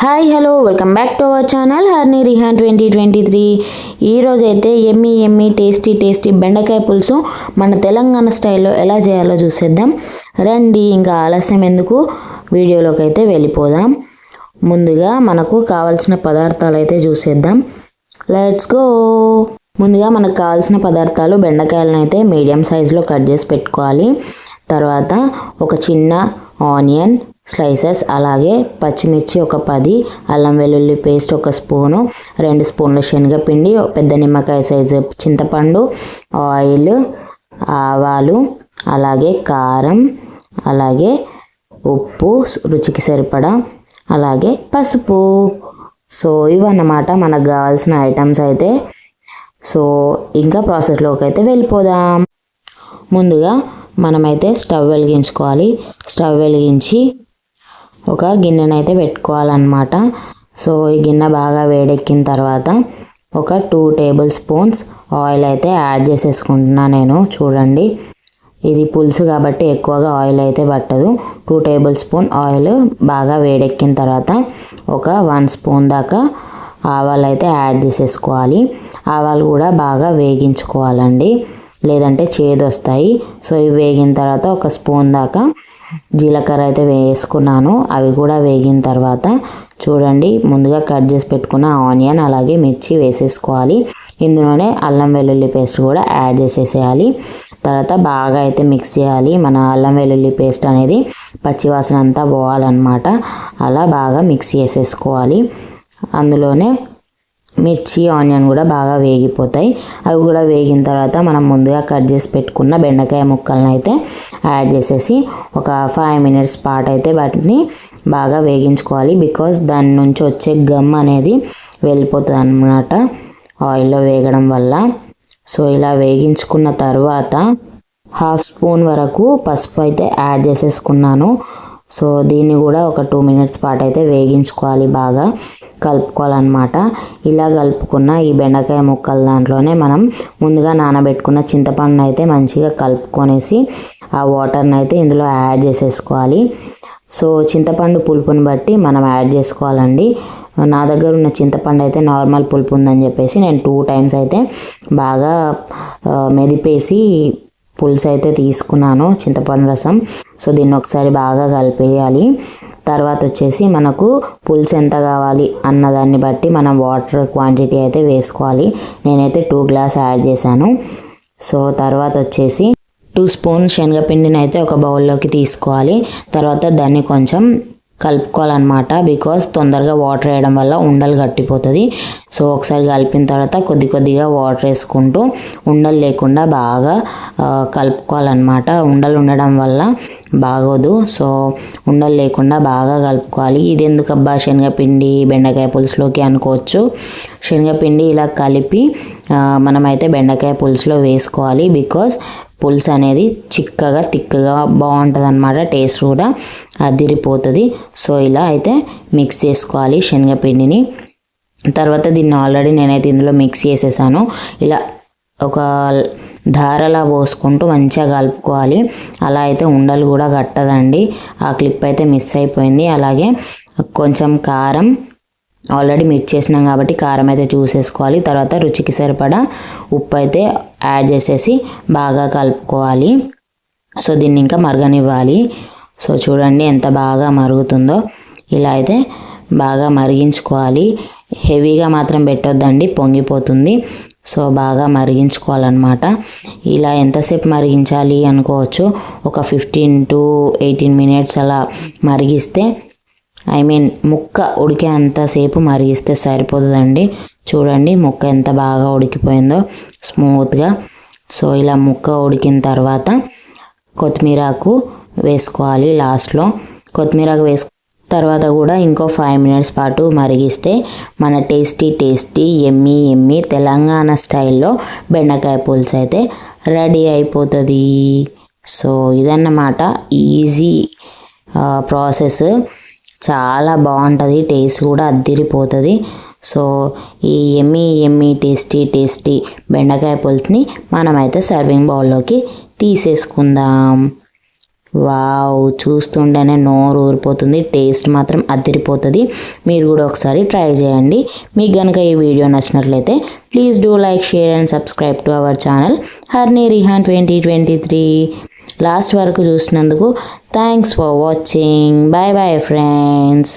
Hi hello welcome back to our channel హర్ని రిహాన్ 2023. ఈరోజు అయితే ఎమ్మి టేస్టీ బెండకాయ పులుసు మన తెలంగాణ స్టైల్లో ఎలా చేయాలో చూసేద్దాం రండి. ఇంకా ఆలస్యం ఎందుకు, వీడియోలోకి అయితే వెళ్ళిపోదాం. ముందుగా మనకు కావాల్సిన పదార్థాలు అయితే చూసేద్దాం. Let's go. ముందుగా మనకు కావాల్సిన పదార్థాలు, బెండకాయలను అయితే మీడియం సైజులో కట్ చేసి పెట్టుకోవాలి. తర్వాత ఒక చిన్న ఆనియన్ స్లైసెస్, అలాగే పచ్చిమిర్చి ఒక 10, అల్లం వెల్లుల్లి పేస్ట్ ఒక స్పూను, 2 స్పూన్ల శనగపిండి, పెద్ద నిమ్మకాయ సైజు చింతపండు, ఆయిల్, ఆవాలు, అలాగే కారం, అలాగే ఉప్పు రుచికి సరిపడా, అలాగే పసుపు. సో ఇవన్నమాట మనకు కావాల్సిన ఐటమ్స్ అయితే. సో ఇంకా ప్రాసెస్లోకి అయితే వెళ్ళిపోదాం. ముందుగా మనమైతే స్టవ్ వెలిగించుకోవాలి. స్టవ్ వెలిగించి ఒక గిన్నెనైతే పెట్టుకోవాలన్నమాట. సో ఈ గిన్నె బాగా వేడెక్కిన తర్వాత ఒక 2 టేబుల్ స్పూన్స్ ఆయిల్ అయితే యాడ్ చేసేసుకుంటున్నా నేను. చూడండి, ఇది పులుసు కాబట్టి ఎక్కువగా ఆయిల్ అయితే పట్టదు. 2 టేబుల్ స్పూన్ ఆయిల్ బాగా వేడెక్కిన తర్వాత ఒక 1 స్పూన్ దాకా ఆవాలు అయితే యాడ్ చేసేసుకోవాలి. ఆవాలు కూడా బాగా వేగించుకోవాలండి, లేదంటే చేదు వస్తాయి. సో ఇవి వేగిన తర్వాత ఒక స్పూన్ దాకా జీలకర్ర అయితే వేసుకున్నాను. అవి కూడా వేగిన తర్వాత చూడండి, ముందుగా కట్ చేసి పెట్టుకున్న ఆనియన్ అలాగే మిర్చి వేసేసుకోవాలి. ఇందులోనే అల్లం వెల్లుల్లి పేస్ట్ కూడా యాడ్ చేసేసేయాలి. తర్వాత బాగా అయితే మిక్స్ చేయాలి. మన అల్లం వెల్లుల్లి పేస్ట్ అనేది పచ్చివాసన అంతా పోవాలన్నమాట. అలా బాగా మిక్స్ చేసేసుకోవాలి. అందులోనే మిర్చి ఆనియన్ కూడా బాగా వేగిపోతాయి. అవి కూడా వేగిన తర్వాత మనం ముందుగా కట్ చేసి పెట్టుకున్న బెండకాయ ముక్కలను అయితే యాడ్ చేసేసి ఒక 5 మినిట్స్ పాటు అయితే వాటిని బాగా వేగించుకోవాలి. బికాజ్ దాని నుంచి వచ్చే గమ్ అనేది వెళ్ళిపోతుంది అన్నమాట ఆయిల్లో వేగడం వల్ల. సో ఇలా వేగించుకున్న తర్వాత 1/2 స్పూన్ వరకు పసుపు అయితే యాడ్ చేసేసుకున్నాను. సో దీన్ని కూడా ఒక 2 మినిట్స్ పాటు అయితే వేగించుకోవాలి, బాగా కలుపుకోవాలన్నమాట. ఇలా కలుపుకున్న ఈ బెండకాయ ముక్కల దాంట్లోనే మనం ముందుగా నానబెట్టుకున్న చింతపండును అయితే మంచిగా కలుపుకొనేసి ఆ వాటర్ని అయితే ఇందులో యాడ్ చేసేసుకోవాలి. సో చింతపండు పులుపుని బట్టి మనం యాడ్ చేసుకోవాలండి. నా దగ్గర ఉన్న చింతపండు అయితే నార్మల్ పులుపు ఉందని చెప్పేసి నేను 2 టైమ్స్ అయితే బాగా మెదిపేసి పులుసు అయితే తీసుకున్నాను, చింతపండు రసం. సో దీన్ని ఒకసారి బాగా కలిపేయాలి. తర్వాత వచ్చేసి మనకు పులుసు ఎంత కావాలి అన్నదాన్ని బట్టి మనం వాటర్ క్వాంటిటీ అయితే వేసుకోవాలి. నేనైతే 2 గ్లాస్ యాడ్ చేశాను. సో తర్వాత వచ్చేసి 2 స్పూన్ శనగపిండిని అయితే ఒక బౌల్లోకి తీసుకోవాలి. తర్వాత దాన్ని కొంచెం కలుపుకోవాలన్నమాట. బికాస్ తొందరగా వాటర్ వేయడం వల్ల ఉండలు గట్టిపోతుంది. సో ఒకసారి కలిపిన తర్వాత కొద్దిగా వాటర్ వేసుకుంటూ ఉండలు లేకుండా బాగా కలుపుకోవాలన్నమాట. ఉండలు ఉండడం వల్ల బాగోదు. సో ఉండలు లేకుండా బాగా కలుపుకోవాలి. ఇది ఎందుకబ్బా శనగపిండి బెండకాయ పులుసులోకి అనుకోవచ్చు. శనగపిండి ఇలా కలిపి మనమైతే బెండకాయ పులుసులో వేసుకోవాలి. బికాస్ పులుసు అనేది చిక్కగా తిక్కగా బాగుంటుంది అన్నమాట. టేస్ట్ కూడా అదిరిపోతుంది. సో ఇలా అయితే మిక్స్ చేసుకోవాలి శనగపిండిని. తర్వాత దీన్ని ఆల్రెడీ నేనైతే ఇందులో మిక్స్ చేసేసాను. ఇలా ఒక ధారలా పోసుకుంటూ మంచిగా కలుపుకోవాలి. అలా అయితే ఉండలు కూడా కట్టదండి. ఆ క్లిప్ అయితే మిస్ అయిపోయింది. అలాగే కొంచెం కారం, ఆల్రెడీ మిక్స్ చేసినాం కాబట్టి కారం అయితే చూసేసుకోవాలి. తర్వాత రుచికి సరిపడా ఉప్పు అయితే యాడ్ చేసేసి బాగా కలుపుకోవాలి. సో దీన్ని ఇంకా మరగనివ్వాలి. సో చూడండి ఎంత బాగా మరుగుతుందో. ఇలా అయితే బాగా మరిగించుకోవాలి. హెవీగా మాత్రం పెట్టొద్దండి, పొంగిపోతుంది. సో బాగా మరిగించుకోవాలన్నమాట. ఇలా ఎంతసేపు మరిగించాలి అనుకోవచ్చు, ఒక 15 to 18 మినిట్స్ అలా మరిగిస్తే, ముక్క ఉడికే అంతసేపు మరిగిస్తే సరిపోతుందండి. చూడండి ముక్క ఎంత బాగా ఉడికిపోయిందో స్మూత్గా. సో ఇలా ముక్క ఉడికిన తర్వాత కొత్తిమీరకు వేసుకోవాలి. లాస్ట్లో కొత్తిమీరకు తర్వాత కూడా ఇంకో 5 మినిట్స్ పాటు మరిగిస్తే మన టేస్టీ ఎమ్మి తెలంగాణ స్టైల్లో బెండకాయ పులుసు అయితే రెడీ అయిపోతుంది. సో ఇదన్నమాట ఈజీ ప్రాసెస్. చాలా బాగుంటుంది, టేస్ట్ కూడా అద్దిరిపోతుంది. సో ఈ ఎమ్మి టేస్టీ బెండకాయ పులుసుని మనమైతే సర్వింగ్ బౌల్లోకి తీసేసుకుందాం. వావ్, చూస్తుంటేనే నోరు ఊరిపోతుంది. టేస్ట్ మాత్రం అదిరిపోతుంది. మీరు కూడా ఒకసారి ట్రై చేయండి. మీకు కనుక ఈ వీడియో నచ్చినట్లయితే please do like, share and subscribe to our channel హర్నీ రిహాన్ 2023. లాస్ట్ వరకు చూసినందుకు thanks for watching. Bye bye friends.